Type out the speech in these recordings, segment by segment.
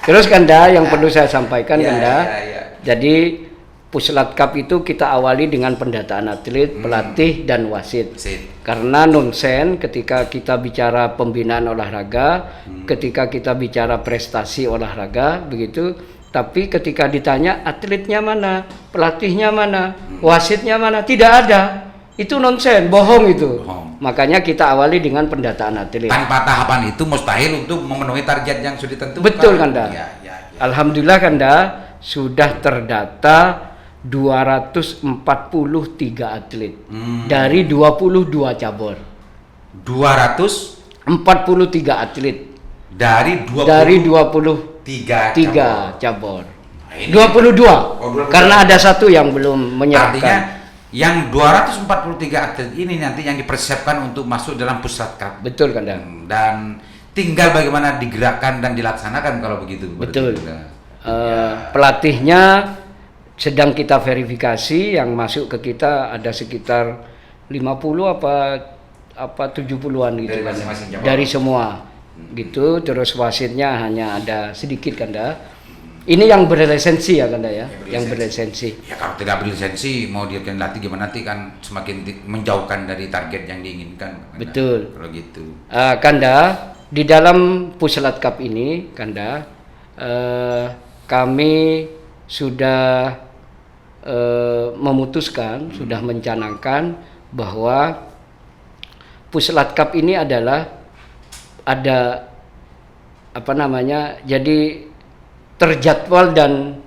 Terus Kanda yang perlu saya sampaikan Ya, Kanda. ya. Jadi Puslat Cup itu kita awali dengan pendataan atlet, pelatih dan wasit. Karena nonsen ketika kita bicara pembinaan olahraga, ketika kita bicara prestasi olahraga, begitu. Tapi ketika ditanya atletnya mana, pelatihnya mana, wasitnya mana, tidak ada. Itu nonsen, bohong itu. Makanya kita awali dengan pendataan atlet. Tanpa tahapan itu mustahil untuk memenuhi target yang sudah ditentukan. Betul Kanda. Ya. Alhamdulillah Kanda sudah terdata 243 atlet dari 22 cabur. 243 atlet dari 23 cabur. 22. Karena ada satu yang belum menyerahkan. Artinya yang 243 atlet ini nanti yang dipersiapkan untuk masuk dalam Pusat Cup. Betul Kanda. Dan tinggal bagaimana digerakkan dan dilaksanakan kalau begitu. Betul. Pelatihnya sedang kita verifikasi, yang masuk ke kita ada sekitar 50 apa 70-an gitu kan. Dari semua. Gitu, terus wasitnya hanya ada sedikit Kanda. Ini yang berlisensi ya Kanda ya, yang berlisensi. Ya kalau tidak berlisensi mau dia latih gimana nanti kan semakin menjauhkan dari target yang diinginkan. Kanda. Betul. Kalau gitu. Kanda, di dalam Puslat Cup ini Kanda, kami sudah memutuskan, sudah mencanangkan bahwa Puslat Cup ini adalah ada jadi terjadwal dan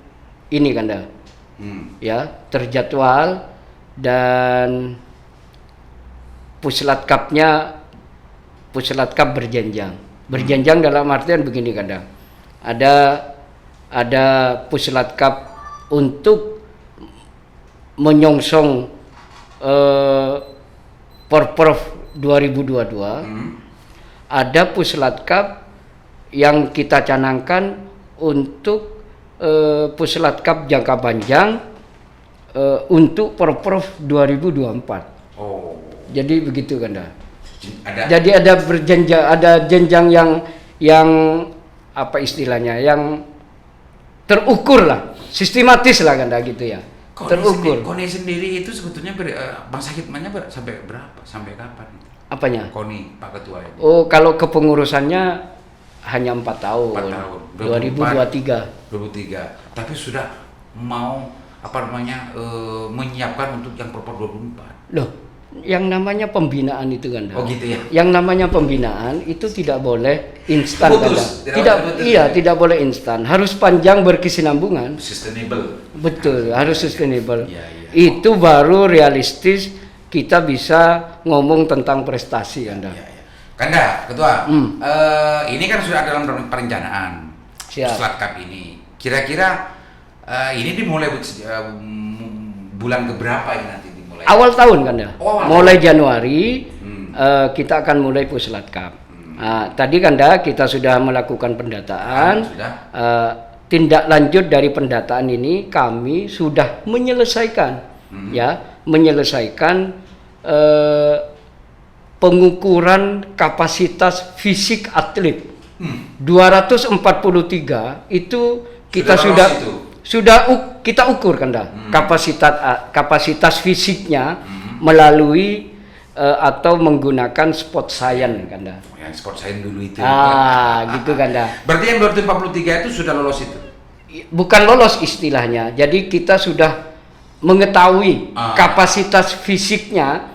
ini Kanda, ya terjadwal dan Puslat Cup-nya Puslat Cup berjenjang dalam artian begini Kanda, ada Puslat Cup untuk menyongsong Porprov 2022. Ada Puslat Cup yang kita canangkan untuk Puslat Cup jangka panjang untuk Porprov 2024. Jadi begitu Kanda. Jadi ada jenjang yang apa istilahnya, yang terukur lah, sistematis lah Kanda gitu ya. Terukur. KONI sendiri itu sebetulnya masa hikmahnya sampai berapa? Sampai kapan? Apanya? KONI Pak Ketua ini. Oh, kalau kepengurusannya hanya 4 tahun. 4 tahun. 2023. Tapi sudah mau menyiapkan untuk yang Porprov 24. Loh, yang namanya pembinaan itu Kanda. Oh gitu ya. Yang namanya pembinaan itu tidak boleh instan Kanda. Tidak boleh instan. Harus panjang berkesinambungan. Sustainable. Betul, harus sustainable. Ya. Itu baru realistis kita bisa ngomong tentang prestasi Kanda. Ya. Kanda, Ketua, ini kan sudah dalam perencanaan Puslat Cup ini. Kira-kira ini dimulai bulan keberapa ini nanti dimulai? Awal tahun Kanda. Mulai Januari kita akan mulai Puslat Cup. Tadi Kanda kita sudah melakukan pendataan. Tindak lanjut dari pendataan ini kami sudah menyelesaikan pengukuran kapasitas fisik atlet. 243 itu kita kita ukur Kanda, kapasitas fisiknya melalui atau menggunakan sport science Kanda. Yang sport science dulu itu. Gitu Kanda. Berarti yang 243 itu sudah lolos itu? Bukan lolos istilahnya. Jadi kita sudah mengetahui kapasitas fisiknya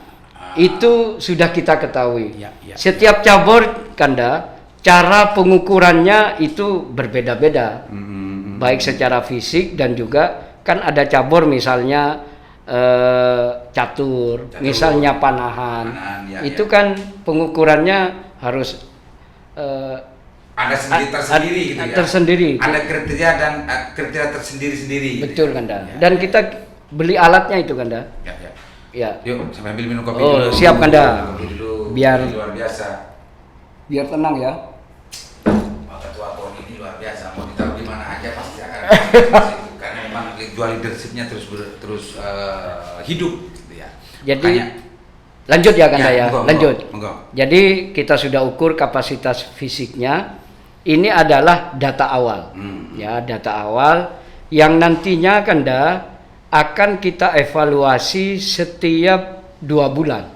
itu sudah kita ketahui. Setiap cabur Kanda, cara pengukurannya itu berbeda-beda. Baik secara fisik dan juga kan ada cabur misalnya catur, misalnya panahan. Itu kan pengukurannya harus ada tersendiri gitu ya. Tersendiri. Ada kriteria dan kriteria tersendiri-sendiri. Betul Kanda. Dan kita beli alatnya itu Kanda. Ya. Yuk, sampai ambil minum kopi dulu. Siap Kanda. Kopi dulu. Biar luar biasa. Biar tenang ya. Pak Ketua KONI ini luar biasa. Mau ditaruh di mana aja pasti akan karena memang dual leadership-nya terus hidup gitu ya. Jadi lanjut ya Kanda ya. Monggo, lanjut. Monggo. Jadi kita sudah ukur kapasitas fisiknya ini adalah data awal. Ya, data awal yang nantinya akan kita evaluasi setiap 2 bulan.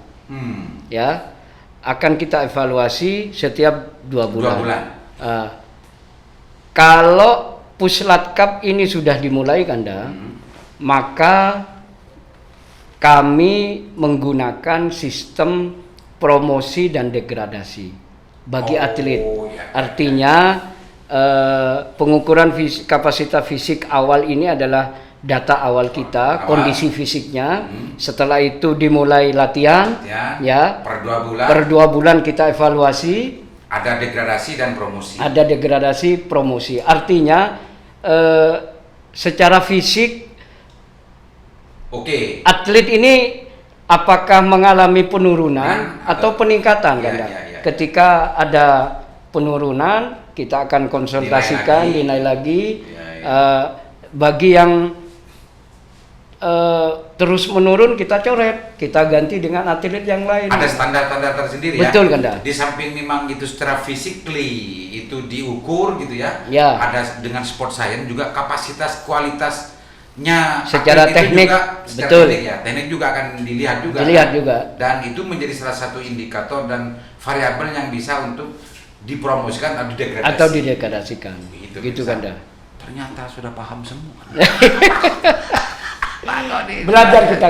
Ya, akan kita evaluasi setiap 2 bulan. Kalau Puslat Cup ini sudah dimulai maka kami menggunakan sistem promosi dan degradasi bagi atlet. Artinya pengukuran kapasitas fisik awal ini adalah data awal kita, kondisi fisiknya. Setelah itu dimulai latihan, ya. Per 2 bulan kita evaluasi. Ada degradasi dan promosi. Ada degradasi, promosi. Artinya secara fisik, atlet ini apakah mengalami penurunan atau peningkatan, Ketika ada penurunan, kita akan konsultasikan, dinilai lagi. Bagi yang terus menurun, kita coret, kita ganti dengan atlet yang lain. Ada standar-standar tersendiri. Betul, Di samping memang itu secara physically itu diukur gitu ya. Ada dengan sport science juga kapasitas kualitasnya secara teknik juga, betul. Teknik juga akan dilihat juga. Dan itu menjadi salah satu indikator dan variabel yang bisa untuk dipromosikan atau didegradasikan. Gitu Ternyata sudah paham semua. Belajar kita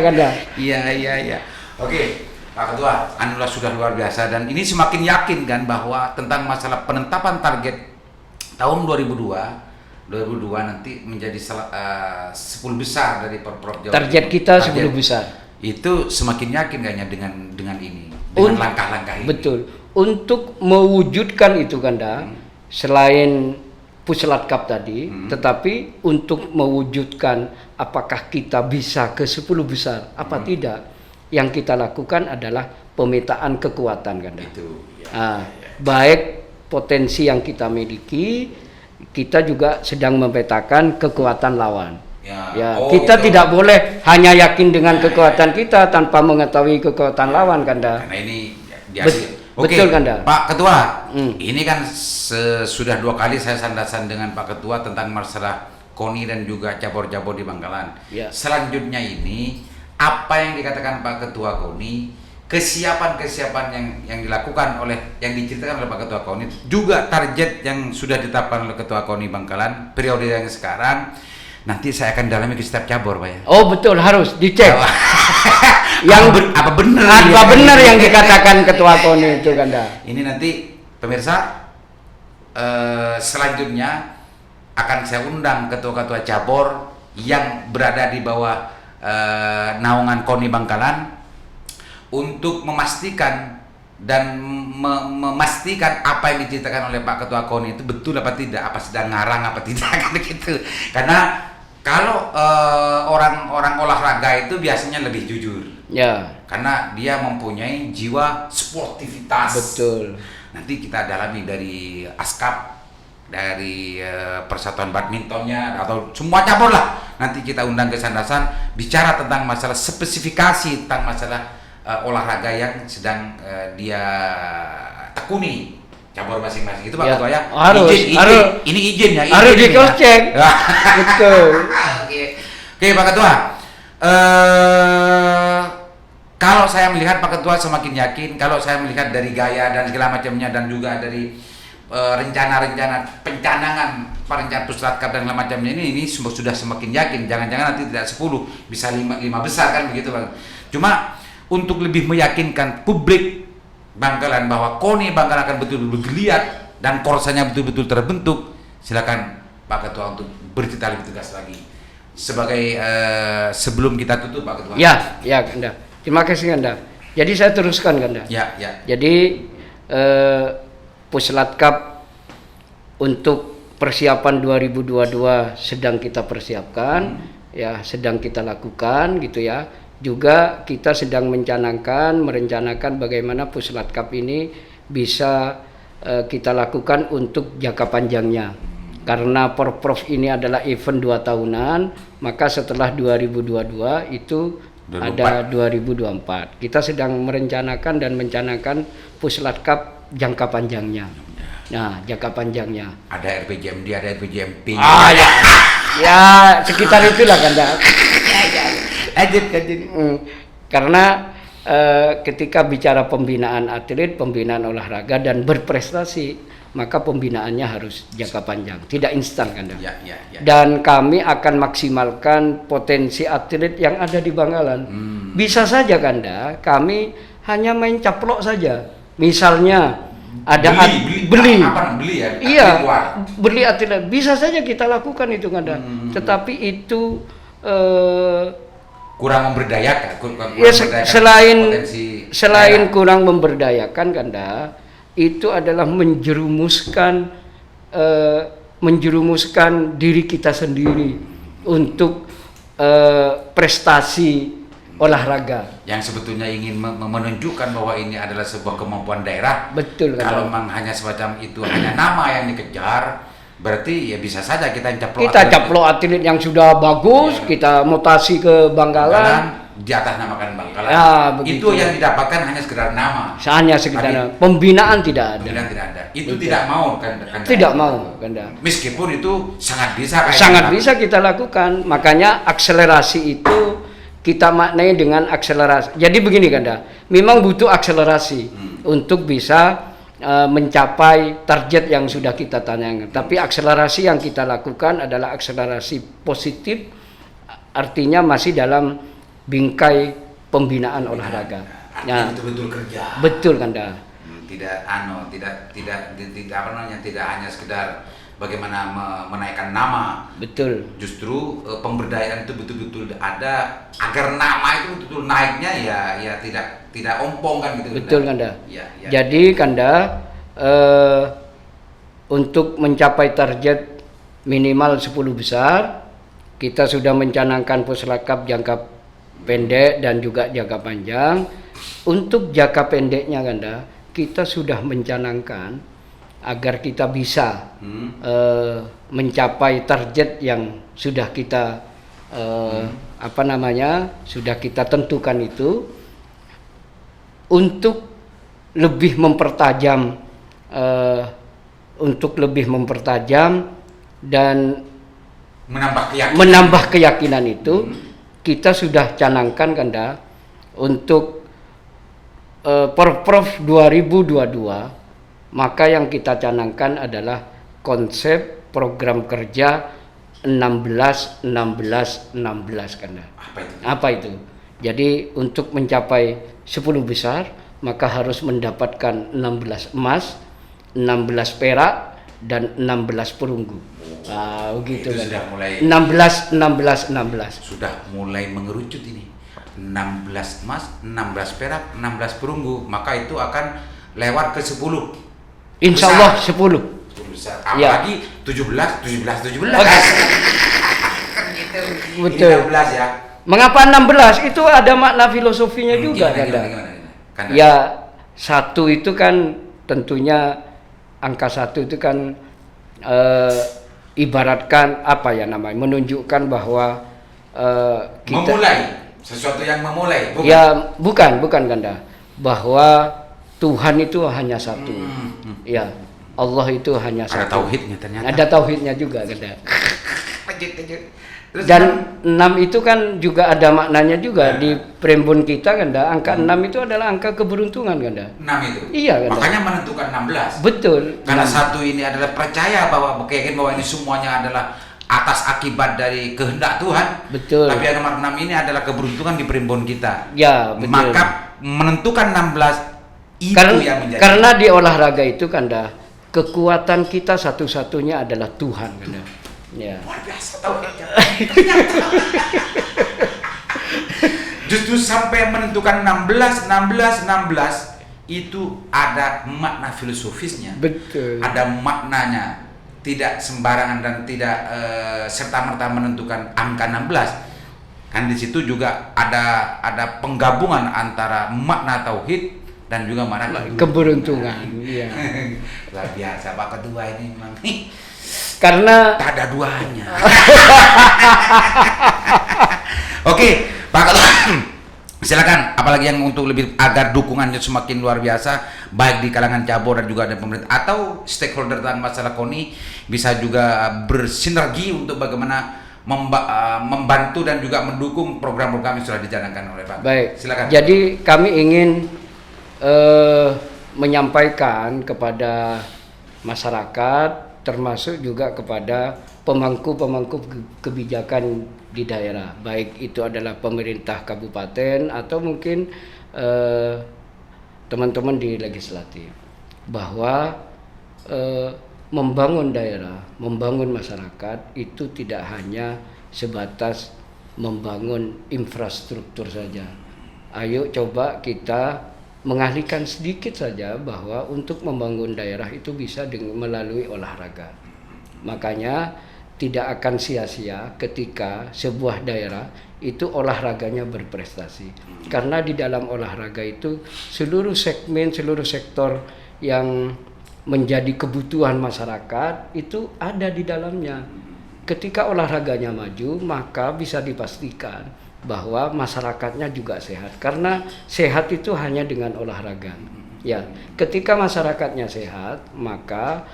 Iya. Oke, Pak Ketua, Anula sudah luar biasa dan ini semakin yakin bahwa tentang masalah penetapan target tahun 2002 nanti menjadi 10 besar dari Pemprov Jawa Timur. Target kita 10 besar. Itu semakin yakin kayaknya dengan ini, dengan langkah-langkah ini. Betul. Untuk mewujudkan itu selain Puslat Cup tadi, tetapi untuk mewujudkan apakah kita bisa ke 10 besar apa tidak, yang kita lakukan adalah pemetaan kekuatan baik potensi yang kita miliki, kita juga sedang memetakan kekuatan lawan. Kita tidak boleh hanya yakin dengan kekuatan kita tanpa mengetahui kekuatan lawan Karena ini betul Pak Ketua, ini kan sudah 2 kali saya sandasan dengan Pak Ketua tentang masalah KONI dan juga cabur-cabur di Bangkalan. Selanjutnya ini apa yang dikatakan Pak Ketua KONI, kesiapan yang dilakukan yang diceritakan oleh Pak Ketua KONI, juga target yang sudah ditetapkan oleh Ketua KONI Bangkalan periode yang sekarang. Nanti saya akan dalami ke setiap cabur, Pak ya. Oh betul, harus dicek. Apa benar yang dikatakan Ketua KONI itu Ini nanti pemirsa, selanjutnya akan saya undang ketua-ketua cabur yang berada di bawah naungan KONI Bangkalan untuk memastikan memastikan apa yang diceritakan oleh Pak Ketua KONI itu betul apa tidak, apa sedang ngarang apa tidak gitu. Karena kalau orang olahraga itu biasanya lebih jujur. Karena dia mempunyai jiwa sportivitas. Betul. Nanti kita dalami dari ASKAP, dari persatuan badmintonnya atau semua cabur lah. Nanti kita undang ke Sandasan bicara tentang masalah spesifikasi tentang masalah olahraga yang sedang dia tekuni cabur masing-masing itu Pak Ketua ya. Ini izin ya. Harus di cross check. Betul. Oke Pak Ketua. Kalau saya melihat Pak Ketua semakin yakin, kalau saya melihat dari gaya dan segala macamnya dan juga dari rencana-rencana pencanangan perencanaan Puslat Cup dan segala macamnya ini sudah semakin yakin. Jangan-jangan nanti tidak 10 bisa 5 besar kan begitu Pak. Cuma untuk lebih meyakinkan publik Bangkalan bahwa KONI Bangkalan akan betul-betul bergeliat dan korsanya betul-betul terbentuk, silakan Pak Ketua untuk bercerita lebih tegas lagi. Sebagai sebelum kita tutup Pak Ketua. Ya Ganda. Terima kasih Ganda. Jadi saya teruskan Ganda. Ya. Jadi Puslat Cup untuk persiapan 2022 sedang kita persiapkan, sedang kita lakukan gitu ya. Juga kita sedang merencanakan bagaimana Puslat Cup ini bisa kita lakukan untuk jangka panjangnya. Karena Porprov ini adalah event 2 tahunan, maka setelah 2022 itu 2024. Ada 2024. Kita sedang merencanakan dan mencanangkan Puslat Cup jangka panjangnya. Nah, jangka panjangnya. Ada RPJMD, ada RPJMP. Ya. Ya, sekitar itulah Kanda. Karena ketika bicara pembinaan atlet, pembinaan olahraga dan berprestasi, maka pembinaannya harus jangka panjang, tidak instan Kanda. Ya. Dan kami akan maksimalkan potensi atlet yang ada di Bangkalan. Bisa saja Kanda, kami hanya main caplok saja. Misalnya ada beli ya? Iya, beli atlet bisa saja kita lakukan itu Kanda. Tetapi itu kurang memberdayakan. Selain kurang memberdayakan Kanda, itu adalah menjerumuskan diri kita sendiri untuk prestasi olahraga yang sebetulnya ingin menunjukkan bahwa ini adalah sebuah kemampuan daerah. Betul. Kalau memang hanya semacam itu, hanya nama yang dikejar, berarti ya bisa saja kita caplok atlet yang sudah bagus, kita mutasi ke Bangkalan, di atas namakan Bangkalan. Ya, itu yang didapatkan hanya sekedar nama. Hanya sekedar nama. Pembinaan tidak ada. Itu tidak mau kan? Tidak mau Kanda. Meskipun itu sangat bisa. Bisa kita lakukan. Makanya akselerasi itu kita maknai dengan akselerasi. Jadi begini Kanda, memang butuh akselerasi untuk bisa mencapai target yang sudah kita tanyakan. Tapi akselerasi yang kita lakukan adalah akselerasi positif, artinya masih dalam bingkai pembinaan olahraga. Nah, betul-betul kerja. Betul Kanda. Tidak hanya sekedar bagaimana menaikkan nama. Betul. Justru pemberdayaan itu betul-betul ada agar nama itu betul-betul naiknya ya tidak ompong kan gitu. Betul Kanda. Ya. Jadi Kanda untuk mencapai target minimal 10 besar, kita sudah mencanangkan Puslakap jangka pendek dan juga jangka panjang. Untuk jangka pendeknya Kanda, kita sudah mencanangkan agar kita bisa mencapai target yang sudah kita sudah kita tentukan itu, untuk lebih mempertajam dan menambah keyakinan itu. Kita sudah canangkan Kanda untuk Porprov 2022, maka yang kita canangkan adalah konsep program kerja 16 Kanda. Apa itu? Jadi untuk mencapai 10 besar maka harus mendapatkan 16 emas, 16 perak dan 16 perunggu. Begitu kan. Sudah mulai 16. Sudah mulai mengerucut ini. 16 emas, 16 perak, 16 perunggu, maka itu akan lewat ke 10. Insya Allah 10 besar. Apalagi 17. Betul. 16 ya. Mengapa 16? Itu ada makna filosofinya juga Kanda. Ya, 1 itu kan tentunya angka 1 itu kan ibaratkan menunjukkan bahwa kita memulai sesuatu yang memulai. Bukan? Ya, bukan Kanda. Bahwa Tuhan itu hanya satu. Ya, Allah itu hanya satu. Ada tauhidnya ternyata. Ada tauhidnya juga Kanda. Dan 6 itu kan juga ada maknanya juga di primbon kita Kanda. Angka 6 itu adalah angka keberuntungan Kanda. 6 itu. Iya Kanda. Makanya menentukan 16. Betul. Karena 1 ini adalah percaya bahwa ini semuanya adalah atas akibat dari kehendak Tuhan. Betul. Tapi yang nomor 6 ini adalah keberuntungan di primbon kita. Ya, betul. Maka menentukan 16 itu yang menjadi. Karena di olahraga itu Kanda, kekuatan kita satu-satunya adalah Tuhan Kanda. Ya. Luar biasa tauhidnya. Justru sampai menentukan 16 itu ada makna filosofisnya. Betul. Ada maknanya. Tidak sembarangan dan tidak serta-merta menentukan angka 16. Kan di situ juga ada penggabungan antara makna tauhid dan juga makna keberuntungan. Iya. Luar biasa Pak Ketua ini memang. Karena tak ada duanya. Oke, Pak Ketua. Silakan, apalagi yang untuk lebih agar dukungannya semakin luar biasa, baik di kalangan cabur dan juga ada pemerintah atau stakeholder dalam masalah KONI bisa juga bersinergi untuk bagaimana membantu dan juga mendukung program-program yang sudah dijalankan oleh Pak. Baik, silakan. Jadi kami ingin menyampaikan kepada masyarakat, termasuk juga kepada pemangku-pemangku kebijakan di daerah, baik itu adalah pemerintah kabupaten atau mungkin teman-teman di legislatif, bahwa membangun daerah, membangun masyarakat itu tidak hanya sebatas membangun infrastruktur saja. Ayo coba kita mengalihkan sedikit saja bahwa untuk membangun daerah itu bisa melalui olahraga. Makanya tidak akan sia-sia ketika sebuah daerah itu olahraganya berprestasi. Karena di dalam olahraga itu seluruh segmen, seluruh sektor yang menjadi kebutuhan masyarakat itu ada di dalamnya. Ketika olahraganya maju, maka bisa dipastikan bahwa masyarakatnya juga sehat. Karena sehat itu hanya dengan olahraga. Ya, ketika masyarakatnya sehat, maka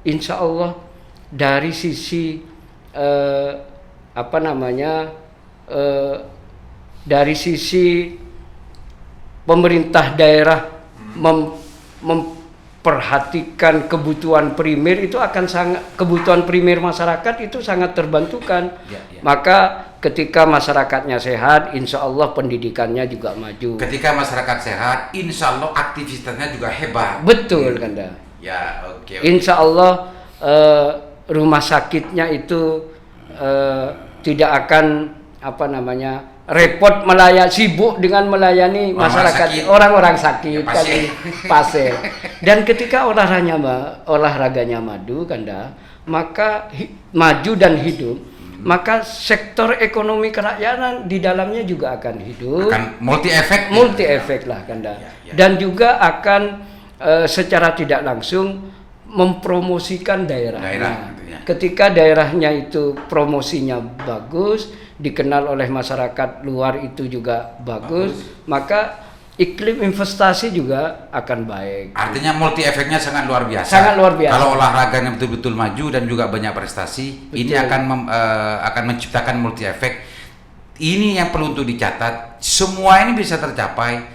insya Allah dari sisi dari sisi pemerintah daerah memperhatikan kebutuhan primer itu akan sangat, kebutuhan primer masyarakat itu sangat terbantukan. Maka ketika masyarakatnya sehat, insya Allah pendidikannya juga maju. Ketika masyarakat sehat, insya Allah aktivitasnya juga hebat. Betul, Kanda. Ya, oke. Insya Allah rumah sakitnya itu tidak akan repot sibuk dengan melayani masyarakat, orang-orang sakit, pasien. Dan ketika olahraganya maju, Kanda, maka maju dan hidup, maka sektor ekonomi kerakyatan di dalamnya juga akan hidup. Akan multi efek lah, Kanda. Dan juga akan secara tidak langsung mempromosikan daerahnya. Ketika daerahnya itu promosinya bagus, dikenal oleh masyarakat luar itu juga bagus, maka iklim investasi juga akan baik. Artinya multi efeknya sangat luar biasa. Sangat luar biasa. Kalau olahraganya betul-betul maju dan juga banyak prestasi, ini akan menciptakan multi efek. Ini yang perlu untuk dicatat. Semua ini bisa tercapai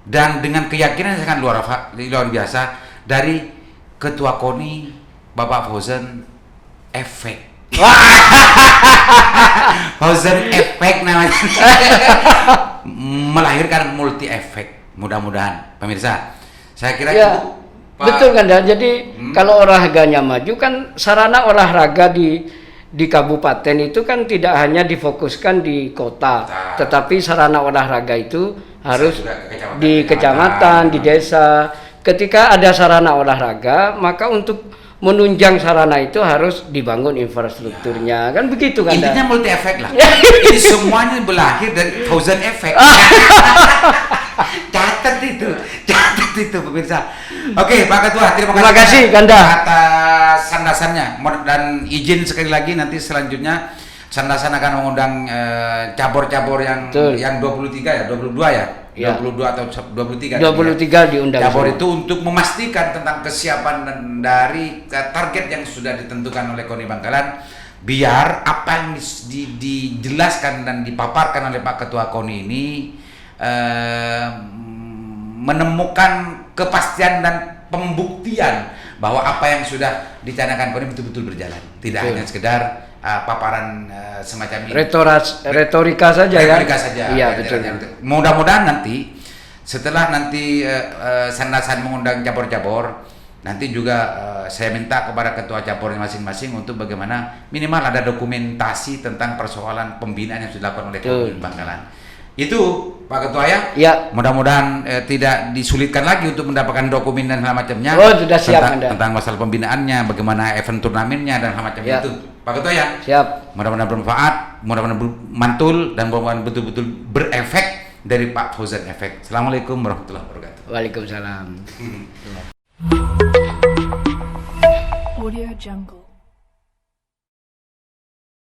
dan dengan keyakinan yang sangat luar biasa dari Ketua KONI Bapak Fauzan Efek. Fauzan Efek namanya. Melahirkan multi efek. Mudah-mudahan pemirsa, saya kira ya, itu betul, Kanda. Jadi kalau olahraganya maju kan sarana olahraga di kabupaten itu kan tidak hanya difokuskan di kota, tetapi sarana olahraga itu harus di kecamatan, di desa. Ketika ada sarana olahraga, maka untuk menunjang sarana itu harus dibangun infrastrukturnya, kan begitu, kan? Intinya multi efek lah. Ini semuanya berlahir dari Fauzan Efek. Catat itu pemirsa. Oke, Pak Ketua, terima kasih Kanda atas sandasannya, dan izin sekali lagi nanti selanjutnya sandasan akan mengundang cabur-cabur yang 23 ya, 22 ya. 22 atau 23 diundang cabur itu untuk memastikan tentang kesiapan dari target yang sudah ditentukan oleh KONI Bangkalan, biar apa yang dijelaskan dan dipaparkan oleh Pak Ketua KONI ini menemukan kepastian dan pembuktian bahwa apa yang sudah dicanangkan KONI betul-betul berjalan, tidak hanya sekedar paparan semacam ini. Retorika saja. Iya, betul. Mudah-mudahan nanti setelah sandasan mengundang cabur-cabur, nanti juga saya minta kepada ketua caburnya masing-masing untuk bagaimana minimal ada dokumentasi tentang persoalan pembinaan yang sudah dilakukan oleh KONI Bangkalan. Itu Pak Ketua ya. Mudah-mudahan tidak disulitan lagi untuk mendapatkan dokumen dan hal macamnya. Sudah siap tentang masalah pembinaannya, bagaimana event turnamennya dan hal macamnya itu. Pak Ketua ya. Siap. Mudah-mudahan bermanfaat, mudah-mudahan mantul dan mudah-mudahan betul-betul berefek dari Pak Fauzan Efek. Assalamualaikum warahmatullahi wabarakatuh. Waalaikumsalam. Audio Jungle.